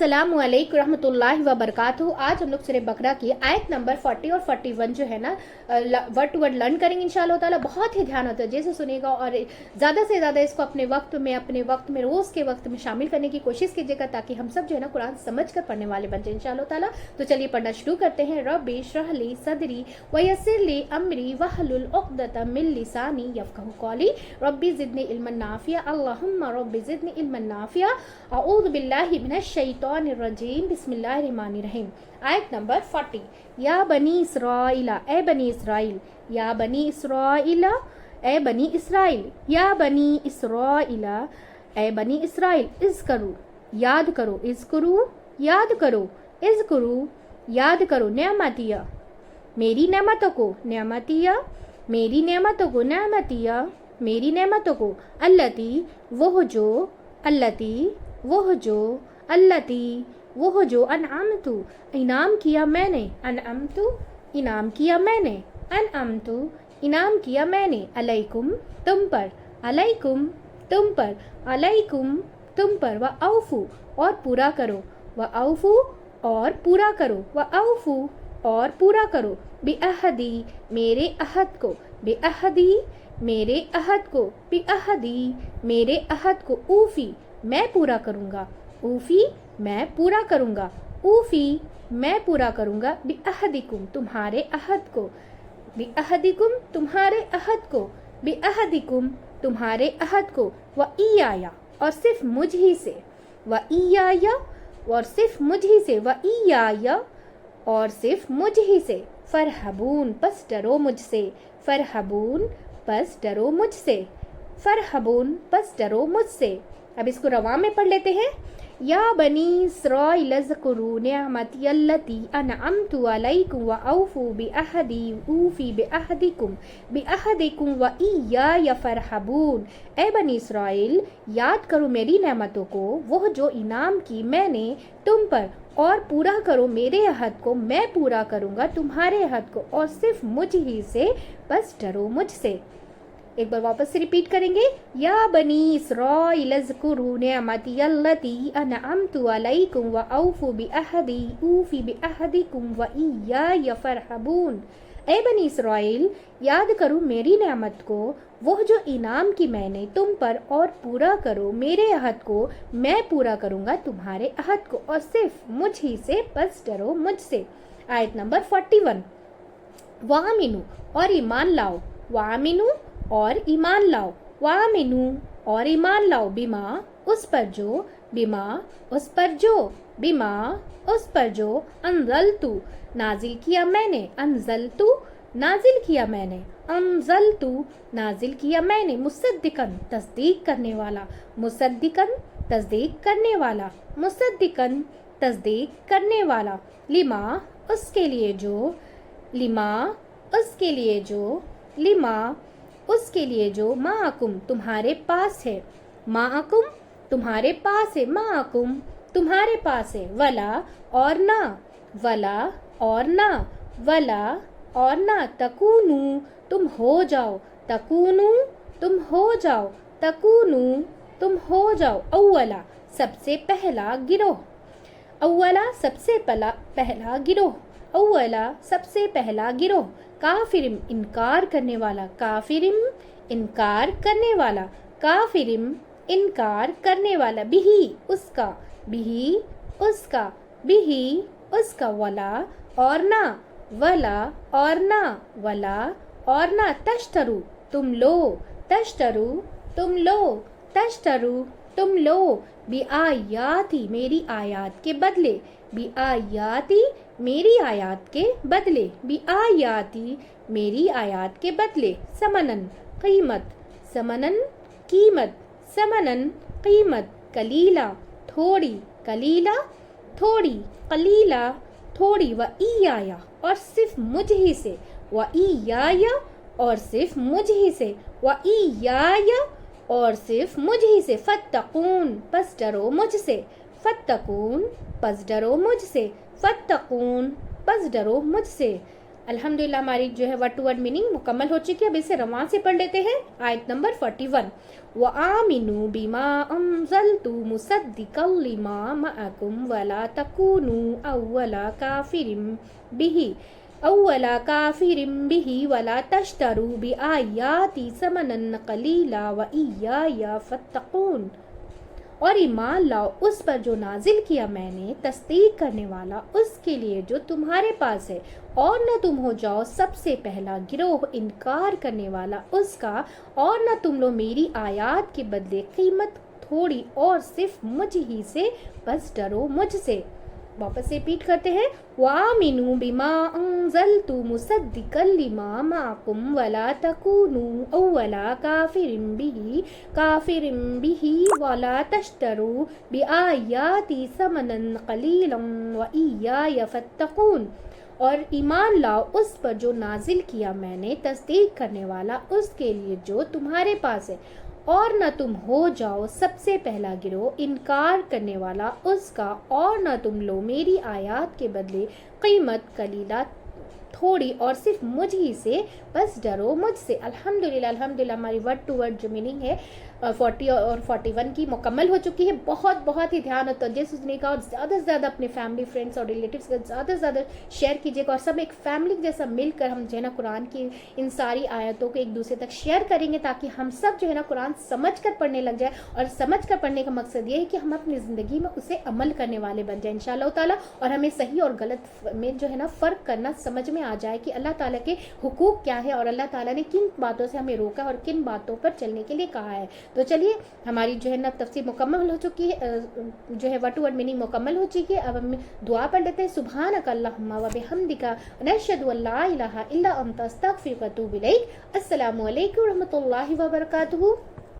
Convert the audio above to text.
अस्सलामु अलैकुम रहमतुल्लाहि व बरकातुहू। आज हम लोग सूरह बकरा की आयत नंबर 40 और 41 जो है ना वर्ड टू वर्ड लर्न करेंगे इंशाअल्लाह ताला। बहुत ही ध्यान होता है, जैसे सुनेगा और ज़्यादा से ज़्यादा इसको अपने वक्त में रोज़ के वक्त में शामिल करने की कोशिश कीजिएगा, ताकि हम सब जो है ना कुरान समझ कर पढ़ने वाले बन जाए इंशाअल्लाह ताला। तो चलिए पढ़ना शुरू करते हैं। रब्बि इश्रह ली सदरी व यस्सिर ली अमरी वहलुल उक़दतम मिन लिसानी यफ़क़हू क़ौली रब्बि ज़िदनी इल्मन नाफ़िया अल्लाहुम्मा रब्बि ज़िदनी इल्मन नाफ़िया अऊज़ु बिल्लाहि मिनश शैतानिर रजीम बिस्मिल्लाहिर रहमानिर रहीम। आयत नंबर 40। या बनी इसराइला, ए बनी इसराइल, या बनी इसराइला, ए बनी इसराइल, या बनी इसराइला, ए बनी इसराइल, इज़करू, याद करो, इज़करू, याद करो, इज़करू, याद करो, नेमतिया, मेरी नेमतों को, नेमतिया, मेरी नेमतों को, नेमतिया, मेरी नेमतों को, अल्लती, वह जो, अल्लती, वह जो, अल्लती, वह जो, अनअमतु, इनाम किया मैंने, अनअमतु, इनाम किया मैंने, अनअमतु, इनाम किया मैंने, अलैकुम, तुम पर, अलैकुम, तुम पर, अलैकुम, तुम पर, व औफू, और पूरा करो, व औफू, और पूरा करो, व औफू, और पूरा करो, बिअहदी, मेरे अहद को, बिअहदी, मेरे अहद को, बिअहदी, मेरे अहद को, ऊफी, मैं पूरा करूँगा, ऊफी, मैं पूरा करूँगा, ऊफी, मैं पूरा करूँगा, बिअहदिकुम, तुम्हारे अहद को, बिअहदिकुम, तुम्हारे अहद को, बिअहदिकुम, तुम्हारे अहद को, व इयाया, और सिर्फ मुझ ही से, व इयाया, और सिर्फ मुझ ही से, व इयाया, और सिर्फ मुझ ही से, फरहबून, बस डरो मुझसे, फरहबून, बस डरो मुझसे, फरहबून, बस डरो मुझसे। अब इसको रवा में पढ़ लेते हैं। या बनी इसराइल ज़कुरू निअमती अल्लती अनअमतु अलैकुम व औफू बिअहदी ऊफी बिअहदिकुम बिअहदिकुम व इय्याया फरहबून। ए बनी इसराइल, याद करो मेरी नेमतों को, वह जो इनाम की मैंने तुम पर, और पूरा करो मेरे अहद को, मैं पूरा करूँगा तुम्हारे अहद को, और सिर्फ मुझ ही से, बस डरो मुझसे। एक बार वापस से रिपीट करेंगे। या बनी इसराइल ज़कुरू निअमती अल्लती अनअमतु अलैकुम व औफू बिअहदी ऊफी बिअहदिकुम व इय्याया फरहबून। ए बनी इसराइल, याद करो मेरी नेमत को, वह जो इनाम की मैंने तुम पर, और पूरा करो मेरे अहद को, मैं पूरा करूँगा तुम्हारे अहद को, और सिर्फ मुझ ही से, बस डरो मुझसे। आयत नंबर 41। वामिनु, और ईमान लाओ, वामिनु, और ईमान लाओ, वामिनु, और ईमान लाओ, बिमा, उस पर जो, बिमा, उस पर जो, बिमा, उस पर जो, अंज़लतु, नाजिल किया मैंने, अंज़लतु, नाजिल किया मैंने, अंज़लतु, नाजिल किया मैंने, मुसद्दिकन, तस्दीक करने वाला, मुसद्दिकन, तस्दीक करने वाला, मुसद्दिकन, तस्दीक करने वाला, लिमा, उसके लिए जो, लिमा, उसके लिए जो, लिमा, उसके लिए जो, माअकुम, तुम्हारे पास है, माअकुम, तुम्हारे पास है, माअकुम, तुम्हारे पास है, वला, और ना, वला, और ना, वला, और ना, तकूनू, तुम हो जाओ, तकूनू, तुम हो जाओ, तकूनू, तुम हो जाओ, अव्वला, सबसे पहला गिरोह, अव्वला, सबसे पहला गिरोह, अव्वला, सबसे पहला गिरोह, काफिरिम, इनकार करने वाला, काफिरिम, इनकार करने वाला, काफिरिम, इनकार करने वाला, बिही, उसका, बिही, उसका, बिही, उसका, वला, और ना, वला, और ना, वला, और ना, तश्तरू, तुम लो, तश्तरू, तुम लो, तश्तरू, तुम लो, बिआयाती, मेरी आयात के बदले, बिआयाती, मेरी आयात के बदले, बिआयाती, मेरी आयात के बदले, समनन, कीमत, समनन, कीमत, समनन, कीमत, कलीला, थोड़ी, कलीला, थोड़ी, कलीला, थोड़ी, व इयाया, और सिर्फ मुझ ही से, व इयाया, और सिर्फ मुझ ही से, व इयाया, और सिर्फ मुझ ही से, फत्तकून, बस डरो मुझसे, फत्तकून, बस डरो मुझसे, फत्तकून, बस डरो मुझसे। अल्हम्दुलिल्लाह हमारी जो है वर्ड टू वर्ड मीनिंग मुकम्मल हो चुकी है। अब इसे रवां से पढ़ लेते हैं। आयत नंबर 41। وآمنوا بما أنزلت مصدقا لما معكم ولا تكونوا أول كافر به ولا تشتروا بآياتي ثمنا قليلا وإياي فاتقون. اور ایمان لاؤ اس پر جو نازل کیا میں نے، تصدیق کرنے والا اس کے لیے جو تمہارے پاس ہے، اور نہ تم ہو جاؤ سب سے پہلا گروہ انکار کرنے والا اس کا، اور نہ تم لو میری آیات کے بدلے قیمت تھوڑی اور صرف مجھ ہی سے، بس ڈرو مجھ سے. واپس سے ریپیٹ کرتے ہیں، وَآمِنُوا بِمَا أَنزَلْتُ مُصَدِّقًا لِمَا مَعَكُمْ وَلَا تَكُونُوا أَوَّلَ كَافِرٍ بِهِ وَلَا تَشْتَرُوا بِآيَاتِي ثَمَنًا قَلِيلًا وَإِيَّايَ فَاتَّقُونِ. اور ایمان لاؤ اس پر جو نازل کیا میں نے، تصدیق کرنے والا اس کے لیے جو تمہارے پاس ہے، اور نہ تم ہو جاؤ سب سے پہلا گروہ انکار کرنے والا اس کا، اور نہ تم لو میری آیات کے بدلے قیمت قلیلہ تھوڑی اور صرف مجھ ہی سے، بس ڈرو مجھ سے. الحمدللہ ہماری ورڈ ٹو ورڈ جو میننگ ہے 40 اور 41 کی مکمل ہو چکی ہے. بہت ہی دھیان اور توجہ سے سننے کا، اور زیادہ سے زیادہ اپنے فیملی فرینڈس اور ریلیٹیوز کا زیادہ سے زیادہ شیئر کیجیے گا، اور سب ایک فیملی جیسا مل کر ہم جو ہے نا قرآن کی ان ساری آیتوں کو ایک دوسرے تک شیئر کریں گے، تاکہ ہم سب جو ہے نا قرآن سمجھ کر پڑھنے لگ جائے. اور سمجھ کر پڑھنے کا مقصد یہ ہے کہ ہم اپنی زندگی میں اسے عمل کرنے والے بن جائیں انشاءاللہ تعالیٰ، اور ہمیں صحیح اور غلط میں جو ہے نا فرق کرنا سمجھ میں آ جائے کہ اللہ تعالیٰ کے حقوق کیا ہے، اور اللہ تعالیٰ نے کن باتوں سے ہمیں روکا اور کن باتوں پر چلنے کے لیے کہا ہے. تو چلیے ہماری جو ہے نا تفسیر مکمل ہو چکی ہے، جو ہے ورڈ ٹو ورڈ میننگ مکمل ہو چکی ہے. اب ہم دعا پڑھ لیتے ہیں. سبحانک اللہم و بحمدک نشہد ان لا الہ الا انت استغفرک و اتوب الیک. السلام علیکم و رحمۃ اللہ وبرکاتہ.